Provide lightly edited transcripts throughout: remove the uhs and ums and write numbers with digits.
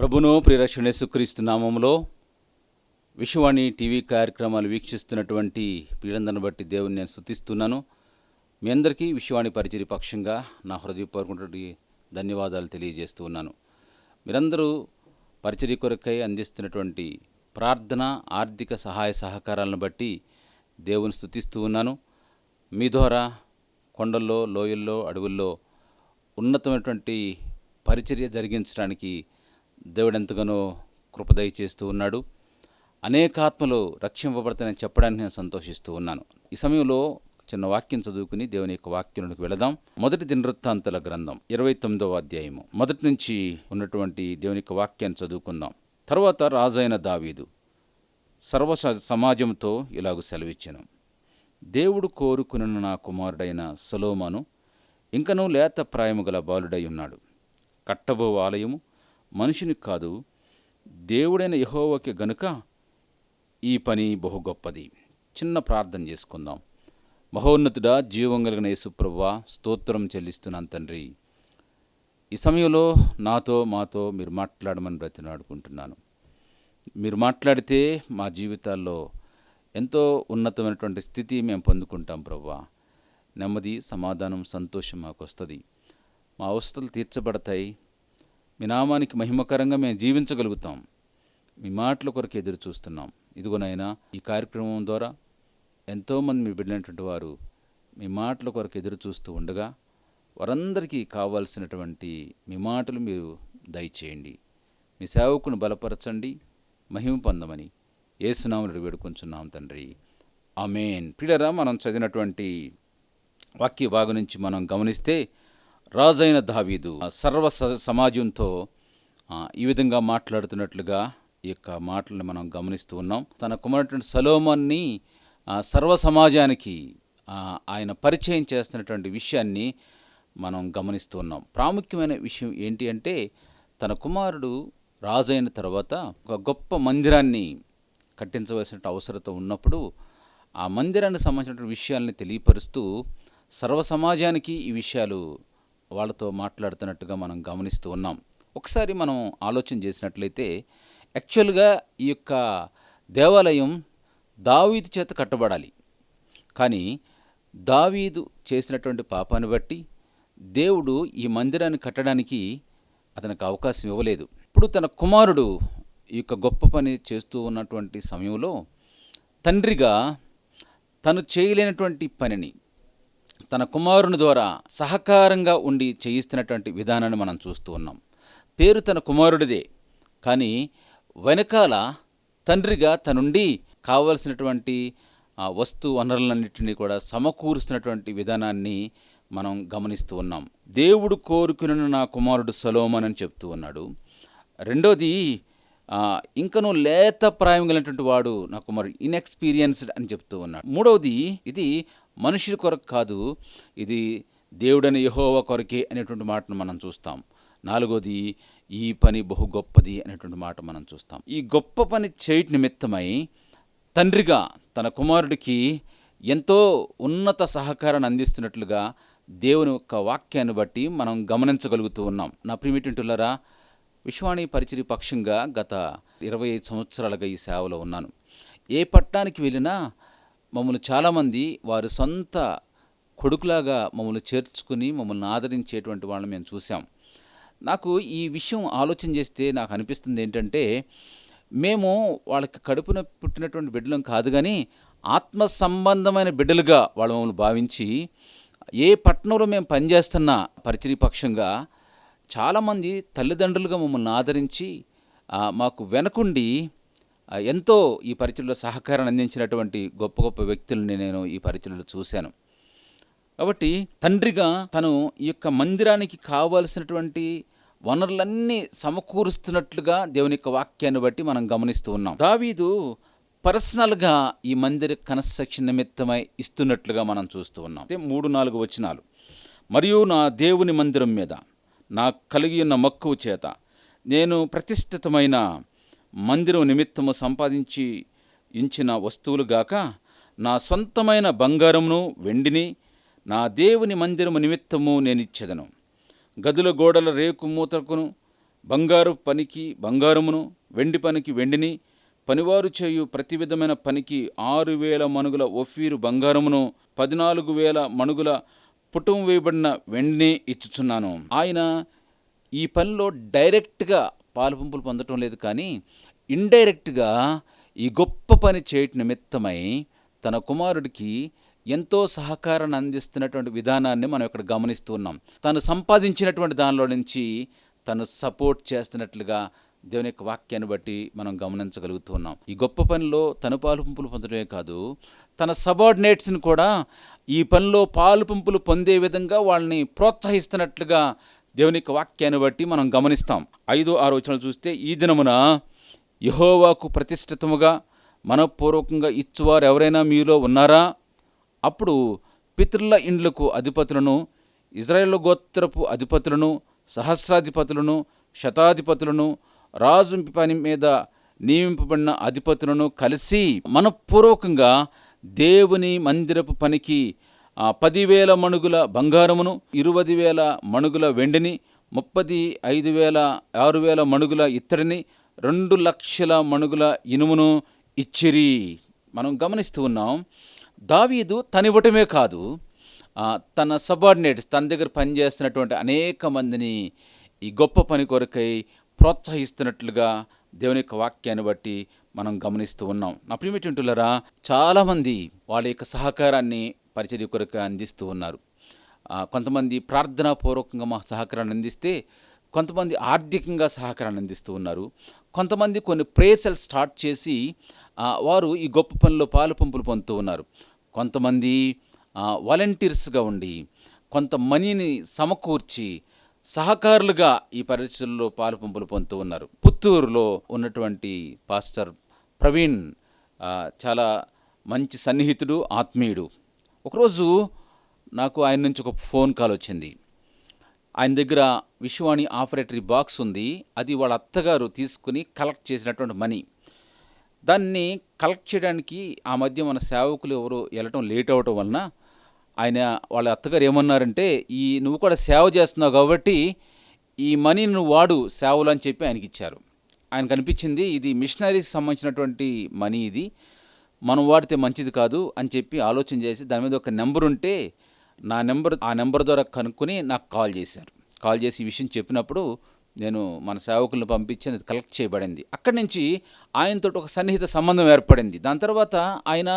ప్రభును ప్రియరక్షణ యేసుక్రీస్తు నామములో విశ్వవాణి టీవీ కార్యక్రమాలు వీక్షిస్తున్నటువంటి ప్రియులందరిని బట్టి దేవుని నేను స్తుతిస్తున్నాను. మీ అందరికీ విశ్వవాణి పరిచర్య పక్షంగా నా హృదయపూర్వకమైనటువంటి ధన్యవాదాలు తెలియజేస్తూ ఉన్నాను. మీరందరూ పరిచర్య కొరకై అందిస్తున్నటువంటి ప్రార్థన, ఆర్థిక సహాయ సహకారాలను బట్టి దేవుని స్తుతిస్తూ ఉన్నాను. మీ ద్వారా కొండల్లో, లోయల్లో, అడవుల్లో ఉన్నతమైనటువంటి పరిచర్య జరిగించడానికి దేవుడు ఎంతగానో కృపదయ చేస్తూ ఉన్నాడు. అనేక ఆత్మలు రక్షింపబడతాయని చెప్పడానికి నేను సంతోషిస్తూ ఉన్నాను. ఈ సమయంలో చిన్న వాక్యం చదువుకుని దేవుని యొక్క వాక్యంలోకి వెళదాం. మొదటి దినవృత్తాంతాల గ్రంథం 29వ అధ్యాయము మొదటి నుంచి ఉన్నటువంటి దేవుని యొక్క వాక్యాన్ని చదువుకుందాం. తరువాత రాజైన దావీదు సర్వ సమాజంతో ఇలాగూ సెలవిచ్చెను. దేవుడు కోరుకున్న నా కుమారుడైన సొలొమోను ఇంకనూ లేత ప్రాయము గల బాలుడై ఉన్నాడు. కట్టబో ఆలయము మనుషుని కాదు, దేవుడైన యెహోవాకే గనుక ఈ పని బహు గొప్పది. చిన్న ప్రార్థన చేసుకుందాం. మహోన్నతుడా, జీవం కలిగిన యేసుప్రభువా, స్తోత్రం చెల్లిస్తున్నాను తండ్రి. ఈ సమయంలో మాతో మీరు మాట్లాడమని బ్రతిమాడుకుంటున్నాను. మీరు మాట్లాడితే మా జీవితాల్లో ఎంతో ఉన్నతమైనటువంటి స్థితి మేము పొందుకుంటాం ప్రభువా. నెమ్మది, సమాధానం, సంతోషం మాకు వస్తుంది. మా అవసరాలు తీర్చబడతాయి. మీ నామానికి మహిమకరంగా మేము జీవించగలుగుతాం. మీ మాటల కొరకు ఎదురు చూస్తున్నాం. ఇదిగోనైనా ఈ కార్యక్రమం ద్వారా ఎంతోమంది మీ బిడ్డలైనటువంటి వారు మీ మాటల కొరకు ఎదురు చూస్తూ ఉండగా వారందరికీ కావాల్సినటువంటి మీ మాటలు మీరు దయచేయండి. మీ సేవకుని బలపరచండి, మహిమ పొందమని యేసునామములో వేడుకొంచున్నాం తండ్రి, ఆమేన్. ప్రియులారా, మనం చదివినటువంటి వాక్య భాగం నుంచి మనం గమనిస్తే రాజైన దావీదు సర్వ సమాజంతో ఈ విధంగా మాట్లాడుతున్నట్లుగా ఈ యొక్క మాటలను మనం గమనిస్తూ ఉన్నాం. తన కుమారుడు సొలొమోన్ని సర్వ సమాజానికి ఆయన పరిచయం చేస్తున్నటువంటి విషయాన్ని మనం గమనిస్తూ ఉన్నాం. ప్రాముఖ్యమైన విషయం ఏంటి అంటే, తన కుమారుడు రాజైన తర్వాత ఒక గొప్ప మందిరాన్ని కట్టించవలసిన అవసరత ఉన్నప్పుడు ఆ మందిరానికి సంబంధించిన విషయాల్ని తెలియపరుస్తూ సర్వ సమాజానికి ఈ విషయాలు వాళ్ళతో మాట్లాడుతున్నట్టుగా మనం గమనిస్తూ ఉన్నాం. ఒకసారి మనం ఆలోచన చేసినట్లయితే, యాక్చువల్గా ఈ యొక్క దేవాలయం దావీదు చేత కట్టబడాలి. కానీ దావీదు చేసినటువంటి పాపాన్ని బట్టి దేవుడు ఈ మందిరాన్ని కట్టడానికి అతనికి అవకాశం ఇవ్వలేదు. ఇప్పుడు తన కుమారుడు ఈ యొక్క గొప్ప పని చేస్తూ ఉన్నటువంటి సమయంలో తండ్రిగా తను చేయలేనటువంటి పనిని తన కుమారుని ద్వారా సహకారంగా ఉండి చేయిస్తున్నటువంటి విధానాన్ని మనం చూస్తూ ఉన్నాం. పేరు తన కుమారుడిదే, కానీ వెనకాల తండ్రిగా తనుండి కావలసినటువంటి వస్తు వనరులన్నింటినీ కూడా సమకూరుస్తున్నటువంటి విధానాన్ని మనం గమనిస్తూ ఉన్నాం. దేవుడు కోరుకున్న నా కుమారుడు సొలొమోను అని చెప్తూ ఉన్నాడు. రెండోది, ఇంకనూ లేత ప్రాయం కలిగినటువంటి వాడు నా కుమారుడు, ఇన్ఎక్స్పీరియన్స్డ్ అని చెప్తూ ఉన్నాడు. మూడవది, ఇది మనుషుల కొరకు కాదు, ఇది దేవుడైన యెహోవా కొరకే అనేటువంటి మాటను మనం చూస్తాం. నాలుగోది, ఈ పని బహు గొప్పది అనేటువంటి మాట మనం చూస్తాం. ఈ గొప్ప పని చేయటి నిమిత్తమై తండ్రిగా తన కుమారుడికి ఎంతో ఉన్నత సహకారాన్ని అందిస్తున్నట్లుగా దేవుని యొక్క వాక్యాన్ని బట్టి మనం గమనించగలుగుతూ ఉన్నాం. నా ప్రియమైనటువంటివారా, విశ్వవాణి పరిచర్య పక్షంగా గత 25 సంవత్సరాలుగా ఈ సేవలో ఉన్నాను. ఏ పట్టణానికి వెళ్ళినా మమ్మల్ని చాలామంది వారి సొంత కొడుకులాగా మమ్మల్ని చేర్చుకుని మమ్మల్ని ఆదరించేటువంటి వాళ్ళని మేము చూసాం. నాకు ఈ విషయం ఆలోచన చేస్తే నాకు అనిపిస్తుంది ఏంటంటే, మేము వాళ్ళకి కడుపున పుట్టినటువంటి బిడ్డలం కాదు, కానీ ఆత్మ సంబంధమైన బిడ్డలుగా వాళ్ళు మమ్మల్ని భావించి ఏ పట్టణంలో మేము పనిచేస్తున్న పరిచర్య పక్షంగా చాలామంది తల్లిదండ్రులుగా మమ్మల్ని ఆదరించి మాకు వెనకుండి ఎంతో ఈ పరిచర్యలో సహకారాన్ని అందించినటువంటి గొప్ప గొప్ప వ్యక్తులని నేను ఈ పరిచర్యలో చూశాను. కాబట్టి తండ్రిగా తను ఈ యొక్క మందిరానికి కావాల్సినటువంటి వనరులన్నీ సమకూరుస్తున్నట్లుగా దేవుని యొక్క వాక్యాన్ని బట్టి మనం గమనిస్తూ ఉన్నాం. దావీదు పర్సనల్గా ఈ మందిర కన్స్ట్రక్షన్ నిమిత్తమై ఇస్తున్నట్లుగా మనం చూస్తూ ఉన్నాం. 3-4 వచనాలు. మరియు నా దేవుని మందిరం మీద నాకు కలిగి ఉన్న మక్కువ చేత నేను ప్రతిష్ఠితమైన మందిరం నిమిత్తము సంపాదించి ఇంచిన వస్తువులు గాక నా సొంతమైన బంగారమును వెండిని నా దేవుని మందిరము నిమిత్తము నేను ఇచ్చెదను. గదుల గోడల రేకు మూతకును బంగారు పనికి బంగారమును, వెండి పనికి వెండిని, పనివారు చేయు ప్రతి విధమైన పనికి 6,000 మణుగుల ఒఫీరు బంగారమును, 14,000 మణుగుల పుటం వేయబడిన వెండిని ఇచ్చుచున్నాను. ఆయన ఈ పనిలో డైరెక్ట్గా పాలుపంపులు పొందటం లేదు, కానీ ఇండైరెక్ట్గా ఈ గొప్ప పని చేయటం నిమిత్తమై తన కుమారుడికి ఎంతో సహకారాన్ని అందిస్తున్నటువంటి విధానాన్ని మనం ఇక్కడ గమనిస్తూ ఉన్నాం. తను సంపాదించినటువంటి దానిలో నుంచి తను సపోర్ట్ చేస్తున్నట్లుగా దేవుని యొక్క వాక్యాన్ని బట్టి మనం గమనించగలుగుతూ ఉన్నాం. ఈ గొప్ప పనిలో తను పాలుపంపులు పొందడమే కాదు, తన సబార్డినేట్స్ని కూడా ఈ పనిలో పాలుపంపులు పొందే విధంగా వాళ్ళని ప్రోత్సహిస్తున్నట్లుగా దేవుని యొక్క వాక్యాన్ని బట్టి మనం గమనిస్తాం. 5-6 వచనాలు చూస్తే, ఈ దినమున యెహోవాకు ప్రతిష్ఠితముగా మనపూర్వకంగా ఇచ్చువారు ఎవరైనా మీలో ఉన్నారా? అప్పుడు పితరుల ఇండ్లకు అధిపతులను, ఇజ్రాయేలు గోత్రపు అధిపతులను, సహస్రాధిపతులను, శతాధిపతులను, రాజు పని మీద నియమింపబడిన అధిపతులను కలిసి మనపూర్వకంగా దేవుని మందిరపు పనికి 10,000 మణుగుల బంగారమును, 20,000 మణుగుల వెండిని, 35,000 మణుగుల ఇత్తడిని, 2,00,000 మణుగుల ఇనుమును ఇచ్చిరి. మనం గమనిస్తూ ఉన్నాం, దావీదు తనివ్వటమే కాదు, తన సబార్డినేట్స్, తన దగ్గర పనిచేస్తున్నటువంటి అనేక మందిని ఈ గొప్ప పని కొరకై ప్రోత్సహిస్తున్నట్లుగా దేవుని యొక్క వాక్యాన్ని బట్టి మనం గమనిస్తూ ఉన్నాం. నా ప్రియమైనటువంటివారా, చాలామంది వాళ్ళ యొక్క సహకారాన్ని పరిచర్య కొరకు అందిస్తూ ఉన్నారు. కొంతమంది ప్రార్థనాపూర్వకంగా మా సహకారాన్ని అందిస్తే, కొంతమంది ఆర్థికంగా సహకారాన్ని అందిస్తూ ఉన్నారు. కొంతమంది కొన్ని ప్రేయర్లు స్టార్ట్ చేసి వారు ఈ గొప్ప పనిలో పాలుపంపులు పొందుతూ ఉన్నారు. కొంతమంది వాలంటీర్స్గా ఉండి కొంత మనీని సమకూర్చి సహకారులుగా ఈ పరిచర్యలో పాలుపంపులు పొందుతూ ఉన్నారు. పుత్తూరులో ఉన్నటువంటి పాస్టర్ ప్రవీణ్ చాలా మంచి సన్నిహితుడు, ఆత్మీయుడు. ఒకరోజు నాకు ఆయన నుంచి ఒక ఫోన్ కాల్ వచ్చింది. ఆయన దగ్గర విశ్వాణి ఆపరేటరీ బాక్స్ ఉంది. అది వాళ్ళ అత్తగారు తీసుకుని కలెక్ట్ చేసినటువంటి మనీ. దాన్ని కలెక్ట్ చేయడానికి ఆ మధ్య మన సేవకులు ఎవరు వెళ్ళటం లేట్ అవ్వటం వలన వాళ్ళ అత్తగారు ఏమన్నారంటే, నువ్వు కూడా సేవ చేస్తున్నావు కాబట్టి ఈ మనీ నువ్వు వాడు సేవలు అని చెప్పి ఆయనకి ఇచ్చారు. ఆయనకు అనిపించింది, ఇది మిషనరీకి సంబంధించినటువంటి మనీ, ఇది మనం వాడితే మంచిది కాదు అని చెప్పి ఆలోచన చేసి దాని మీద ఒక నెంబర్ ఉంటే ఆ నెంబర్ ద్వారా కనుక్కొని నాకు కాల్ చేశారు. కాల్ చేసి ఈ విషయం చెప్పినప్పుడు నేను మన సేవకులను పంపించి అది కలెక్ట్ చేయబడింది. అక్కడి నుంచి ఆయనతో ఒక సన్నిహిత సంబంధం ఏర్పడింది. దాని తర్వాత ఆయన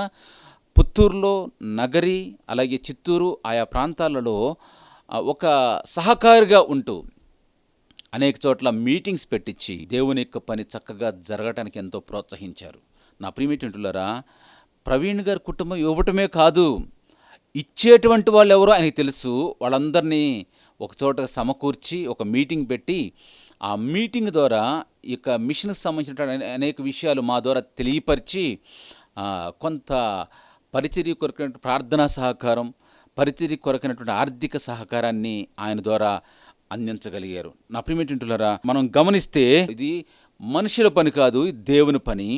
పుత్తూరులో, నగరి, అలాగే చిత్తూరు ఆయా ప్రాంతాలలో ఒక సహకారిగా ఉంటూ అనేక చోట్ల మీటింగ్స్ పెట్టించి దేవుని యొక్క పని చక్కగా జరగటానికి ఎంతో ప్రోత్సహించారు. నా ప్రియమైనటువంటివారా, ప్రవీణ్ గారి కుటుంబం ఇవ్వటమే కాదు, ఇచ్చేటువంటి వాళ్ళు ఎవరో ఆయనకి తెలుసు. వాళ్ళందరినీ ఒక చోట సమకూర్చి ఒక మీటింగ్ పెట్టి ఆ మీటింగ్ ద్వారా ఈ యొక్క మిషన్కి సంబంధించిన అనేక విషయాలు మా ద్వారా తెలియపరిచి కొంత పరిచర్య కొరకైన ప్రార్థనా సహకారం, పరిచర్య కొరకైనటువంటి ఆర్థిక సహకారాన్ని ఆయన ద్వారా అందించగలిగారు. నా ప్రియమైనటువంటివారా, మనం గమనిస్తే ఇది మనుషుల పని కాదు, దేవుని పని.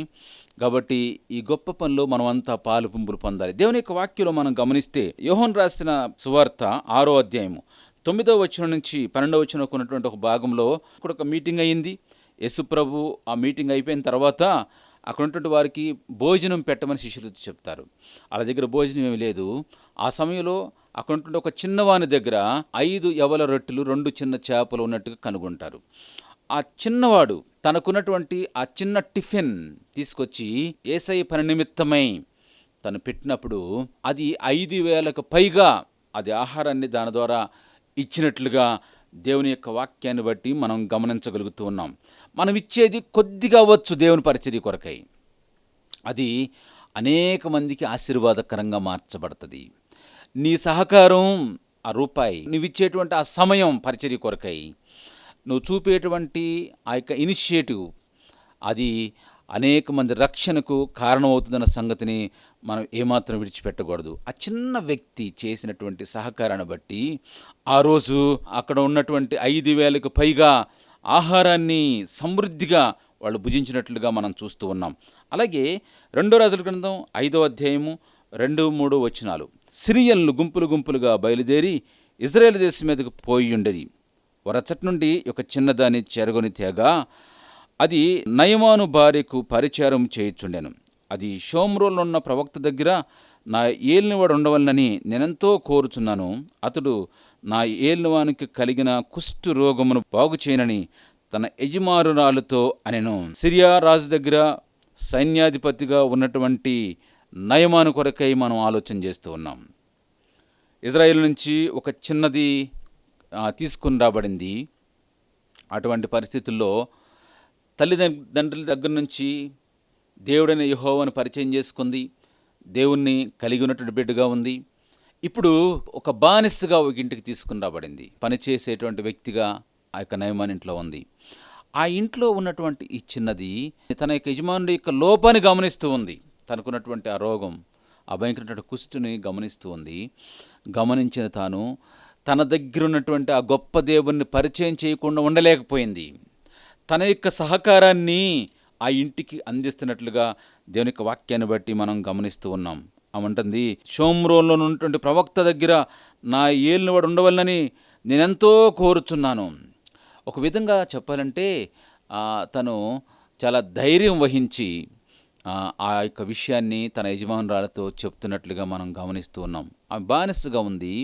కాబట్టి ఈ గొప్ప పనిలో మనం అంతా పాలుపంపులు పొందాలి. దేవుని యొక్క వాక్యంలో మనం గమనిస్తే, యోహాను రాసిన సువార్త 6వ అధ్యాయము 9వ వచనం నుంచి 12వ వచనం ఉన్నటువంటి ఒక భాగంలో ఇక్కడ ఒక మీటింగ్ అయ్యింది. యేసు ప్రభు ఆ మీటింగ్ అయిపోయిన తర్వాత అక్కడ ఉన్నటువంటి వారికి భోజనం పెట్టమని శిష్యులు చెప్తారు. వాళ్ళ దగ్గర భోజనం ఏమీ లేదు. ఆ సమయంలో అక్కడ ఉన్నటువంటి ఒక చిన్నవాని దగ్గర 5 యవల రొట్టెలు 2 చిన్న చేపలు ఉన్నట్టుగా కనుగొంటారు. ఆ చిన్నవాడు తనకున్నటువంటి ఆ చిన్న టిఫిన్ తీసుకొచ్చి యేసయ్య పని నిమిత్తమై తను పెట్టినప్పుడు అది 5,000కు పైగా అది ఆహారాన్ని దాని ద్వారా ఇచ్చినట్లుగా దేవుని యొక్క వాక్యాన్ని బట్టి మనం గమనించగలుగుతూ ఉన్నాం. మనం ఇచ్చేది కొద్దిగా అవ్వచ్చు దేవుని పరిచర్య కొరకై, అది అనేక మందికి ఆశీర్వాదకరంగా మార్చబడుతుంది. నీ సహకారం, ఆ రూపాయి, నువ్వు ఇచ్చేటువంటి ఆ సమయం పరిచర్య కొరకై, నువ్వు చూపేటువంటి ఆ యొక్క ఇనిషియేటివ్, అది అనేక మంది రక్షణకు కారణమవుతుందన్న సంగతిని మనం ఏమాత్రం విడిచిపెట్టకూడదు. ఆ చిన్న వ్యక్తి చేసినటువంటి సహకారాన్ని బట్టి ఆ రోజు అక్కడ ఉన్నటువంటి 5,000కు పైగా ఆహారాన్ని సమృద్ధిగా వాళ్ళు భుజించినట్లుగా మనం చూస్తూ ఉన్నాం. అలాగే 2 రాజుల గ్రంథం 5వ అధ్యాయము 2-3 వచనాలు, సిరియన్లు గుంపులు గుంపులుగా బయలుదేరి ఇజ్రాయేల్ దేశం మీదకు పోయి ఉండేది. వరచటి నుండి ఒక చిన్నదాన్ని చెరగొని తేగా అది నయమాను భార్యకు పరిచారం చేయుచుండెను. అది షోమ్రోలో ఉన్న ప్రవక్త దగ్గర నా ఏలినవాడు ఉండవలనని నేనెంతో కోరుచున్నాను. అతడు నా ఏలినవానికి కలిగిన కుష్టు రోగమును బాగు చేయనని తన యజమానురాలుతో అనెను. సిరియా రాజు దగ్గర సైన్యాధిపతిగా ఉన్నటువంటి నయమాను కొరకై మనం ఆలోచన చేస్తూ ఉన్నాం. ఇజ్రాయేల్ నుంచి ఒక చిన్నది తీసుకుని రాబడింది. అటువంటి పరిస్థితుల్లో తల్లిదండ్రుల దగ్గర నుంచి దేవుడైన యెహోవాను పరిచయం చేసుకుంది. దేవుణ్ణి కలిగి ఉన్నటువంటి బిడ్డగా ఉంది. ఇప్పుడు ఒక బానిసగా ఒక ఇంటికి తీసుకుని రాబడింది. పనిచేసేటువంటి వ్యక్తిగా ఆ యొక్క నయమాన్ ఇంట్లో ఉంది. ఆ ఇంట్లో ఉన్నటువంటి ఈ చిన్నది తన యొక్క యజమానుడి యొక్క లోపాన్ని గమనిస్తూ ఉంది. తనకున్నటువంటి ఆ రోగం, ఆ భయంకరమైనటువంటి కుష్టుని గమనిస్తూ ఉంది. గమనించిన తాను తన దగ్గర ఉన్నటువంటి ఆ గొప్ప దేవుణ్ణి పరిచయం చేయకుండా ఉండలేకపోయింది. తన యొక్క సహకారాన్ని ఆ ఇంటికి అందిస్తున్నట్లుగా దేవుని యొక్క వాక్యాన్ని బట్టి మనం గమనిస్తూ ఉన్నాం. అమంటుంది, షోమ్రోన్లో ఉన్నటువంటి ప్రవక్త దగ్గర నా ఏలినవాడు ఉండవలనని నేనెంతో కోరుచున్నాను. ఒక విధంగా చెప్పాలంటే తను చాలా ధైర్యం వహించి ఆ యొక్క విషయాన్ని తన యజమానురాలతో చెప్తున్నట్లుగా మనం గమనిస్తూ ఉన్నాం. ఆ బానిసగా ఉంది.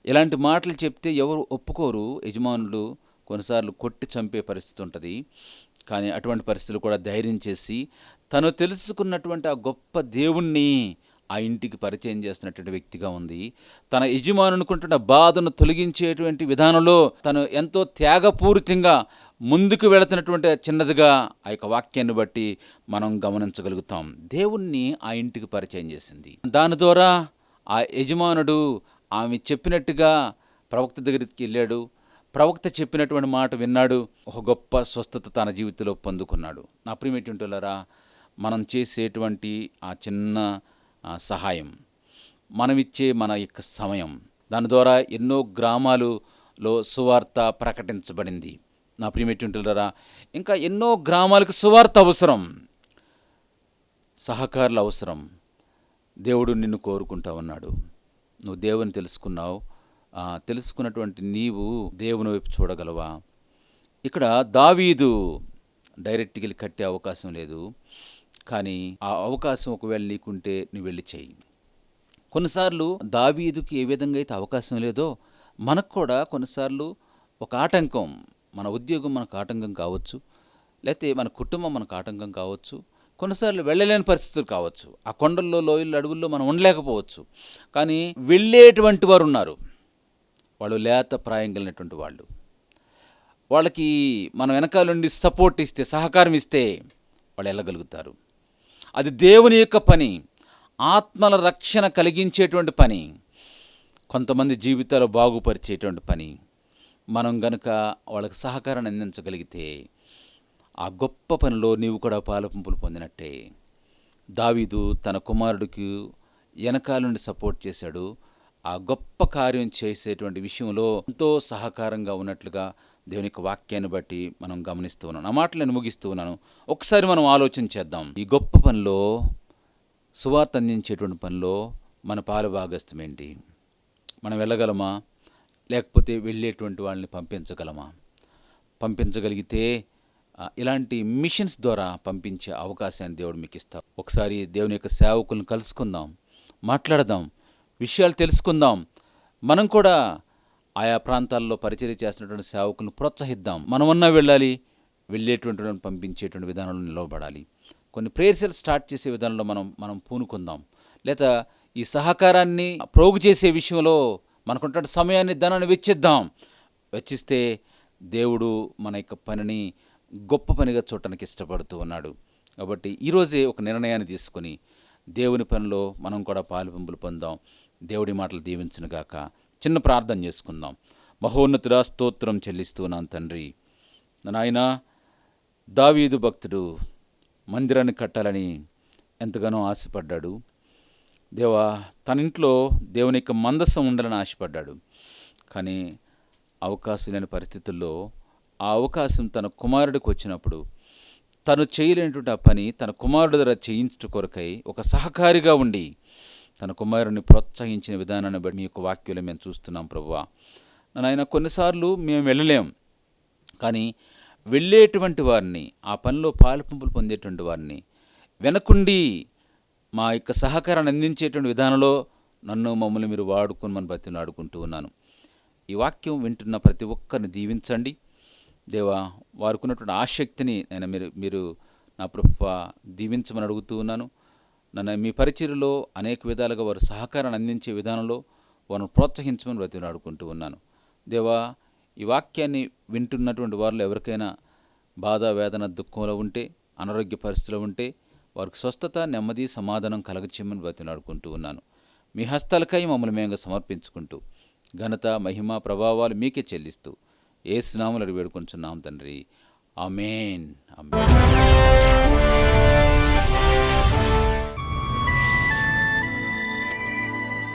ఇలాంటి మాటలు చెప్తే ఎవరు ఒప్పుకోరు. యజమానులు కొన్నిసార్లు కొట్టి చంపే పరిస్థితి ఉంటుంది. కానీ అటువంటి పరిస్థితులు కూడా ధైర్యం చేసి తను తెలుసుకున్నటువంటి ఆ గొప్ప దేవుణ్ణి ఆ ఇంటికి పరిచయం చేస్తున్నటువంటి వ్యక్తిగా ఉంది. తన యజమానునుకుంటున్న బాధను తొలగించేటువంటి విధానంలో తను ఎంతో త్యాగపూరితంగా ముందుకు వెళుతున్నటువంటి చిన్నదిగా ఆ యొక్క వాక్యాన్ని బట్టి మనం గమనించగలుగుతాం. దేవుణ్ణి ఆ ఇంటికి పరిచయం చేసింది. దాని ద్వారా ఆ యజమానుడు ఆమె చెప్పినట్టుగా ప్రవక్త దగ్గరికి వెళ్ళాడు. ప్రవక్త చెప్పినటువంటి మాట విన్నాడు. ఒక గొప్ప స్వస్థత తన జీవితంలో పొందుకున్నాడు. నా ప్రియమైనటువంటివారా, మనం చేసేటువంటి ఆ చిన్న సహాయం, మనమిచ్చే మన యొక్క సమయం, దాని ద్వారా ఎన్నో గ్రామాలలో సువార్త ప్రకటించబడింది. నా ప్రియమైనటువంటివారా, ఇంకా ఎన్నో గ్రామాలకు సువార్త అవసరం, సహకారులు అవసరం. దేవుడు నిన్ను కోరుకుంటా ఉన్నాడు. నువ్వు దేవుని తెలుసుకున్నావు. తెలుసుకున్నటువంటి నీవు దేవుని వైపు చూడగలవా? ఇక్కడ దావీదు డైరెక్ట్గా వెళ్ళి కట్టే అవకాశం లేదు. కానీ ఆ అవకాశం ఒకవేళ నీకుంటే నువ్వు వెళ్ళి చెయ్యి. కొన్నిసార్లు దావీదుకి ఏ విధంగా అయితే అవకాశం లేదో మనకు కూడా కొన్నిసార్లు ఒక ఆటంకం, మన ఉద్యోగం మనకు ఆటంకం కావచ్చు, లేకపోతే మన కుటుంబం మనకు ఆటంకం కావచ్చు, కొన్నిసార్లు వెళ్ళలేని పరిస్థితులు కావచ్చు. ఆ కొండల్లో, లోయల్లో, అడవుల్లో మనం ఉండలేకపోవచ్చు. కానీ వెళ్ళేటువంటి వారు ఉన్నారు. వాళ్ళు లేత ప్రాయం కలిగినటువంటి వాళ్ళు. వాళ్ళకి మనం వెనకాల నుండి సపోర్ట్ ఇస్తే, సహకారం ఇస్తే వాళ్ళు వెళ్ళగలుగుతారు. అది దేవుని యొక్క పని, ఆత్మల రక్షణ కలిగించేటువంటి పని, కొంతమంది జీవితాలు బాగుపరిచేటువంటి పని. మనం గనుక వాళ్ళకి సహకారాన్ని అందించగలిగితే ఆ గొప్ప పనిలో నీవు కూడా పాలుపంపులు పొందినట్టే. దావీదు తన కుమారుడికి వెనకాల నుండి సపోర్ట్ చేశాడు. ఆ గొప్ప కార్యం చేసేటువంటి విషయంలో ఎంతో సహకారంగా ఉన్నట్లుగా దేవుని యొక్క వాక్యాన్ని బట్టి మనం గమనిస్తూ ఉన్నాం. ఆ మాటలు నేను ముగిస్తూ ఉన్నాను. ఒకసారి మనం ఆలోచన చేద్దాం. ఈ గొప్ప పనిలో, సువార్త అందించేటువంటి పనిలో మన పాలు భాగస్థం ఏంటి? మనం వెళ్ళగలమా? లేకపోతే వెళ్ళేటువంటి వాళ్ళని పంపించగలమా? పంపించగలిగితే ఇలాంటి మిషన్స్ ద్వారా పంపించే అవకాశాన్ని దేవుడు మీకు ఇస్తాడు. ఒకసారి దేవుని యొక్క సేవకులను కలుసుకుందాం, మాట్లాడదాం, విషయాలు తెలుసుకుందాం. మనం కూడా ఆయా ప్రాంతాల్లో పరిచర్య చేస్తున్నటువంటి సేవకులను ప్రోత్సహిద్దాం. మనమన్నా వెళ్ళాలి, వెళ్ళేటువంటి వాళ్ళని పంపించేటువంటి విధానంలో నిలవబడాలి. కొన్ని ప్రేయర్ సెల్స్ స్టార్ట్ చేసే విధానంలో మనం పూనుకుందాం. లేదా ఈ సహకారాన్ని ప్రోగు చేసే విషయంలో మనకున్నటువంటి సమయాన్ని, ధనాన్ని వెచ్చిస్తే దేవుడు మన యొక్క పనిని గొప్ప పనిగా చూడటానికి ఇష్టపడుతూ ఉన్నాడు. కాబట్టి ఈరోజే ఒక నిర్ణయాన్ని తీసుకొని దేవుని పనిలో మనం కూడా పాలుపంపులు పొందాం. దేవుడి మాటలు దీవించునుగాక. చిన్న ప్రార్థన చేసుకుందాం. మహోన్నతుడా, స్తోత్రం చెల్లిస్తున్నాను తండ్రి. నాయన, దావీదు భక్తుడు మందిరాన్ని కట్టాలని ఎంతగానో ఆశపడ్డాడు. దేవా, తన ఇంట్లో దేవుని యొక్క మందసం ఉండాలని ఆశపడ్డాడు. కానీ అవకాశం లేని పరిస్థితుల్లో ఆ అవకాశం తన కుమారుడికి వచ్చినప్పుడు తను చేయలేనటువంటి ఆ పని తన కుమారుడి ద్వారా చేయించడం కొరకై ఒక సహకారిగా ఉండి తన కుమారుడిని ప్రోత్సహించిన విధానాన్ని బట్టి మీ యొక్క వాక్యంలో మేము చూస్తున్నాం ప్రభువా. నాయన కొన్నిసార్లు మేము వెళ్ళలేం, కానీ వెళ్ళేటువంటి వారిని, ఆ పనిలో పాలుపంపులు పొందేటువంటి వారిని, వెనకుండి మా యొక్క సహకారాన్ని అందించేటువంటి విధానంలో మమ్మల్ని మీరు వాడుకొని మన బతిని ఆడుకుంటూ ఉన్నాను. ఈ వాక్యం వింటున్న ప్రతి ఒక్కరిని దీవించండి దేవా. వారికి ఉన్నటువంటి ఆసక్తిని నేను మీరు నా ప్రభువా దీవించమని అడుగుతూ ఉన్నాను. నన్ను మీ పరిచర్యలో అనేక విధాలుగా వారు సహకారాన్ని అందించే విధానంలో వారిని ప్రోత్సహించమని బతిని ఆడుకుంటూ ఉన్నాను దేవా. ఈ వాక్యాన్ని వింటున్నటువంటి వారిలో ఎవరికైనా బాధ, వేదన, దుఃఖంలో ఉంటే, అనారోగ్య పరిస్థితిలో ఉంటే వారికి స్వస్థత, నెమ్మది, సమాధానం కలగచేయమని బతిలాడుకుంటూ ఉన్నాను. మీ హస్తాలకై మమ్మల్ని మేము సమర్పించుకుంటూ ఘనత, మహిమ, ప్రభావాలు మీకే చెల్లిస్తూ యేసు నామములో వేడుకొంచున్నాం తండ్రి. ఆమేన్. ఆమేన్.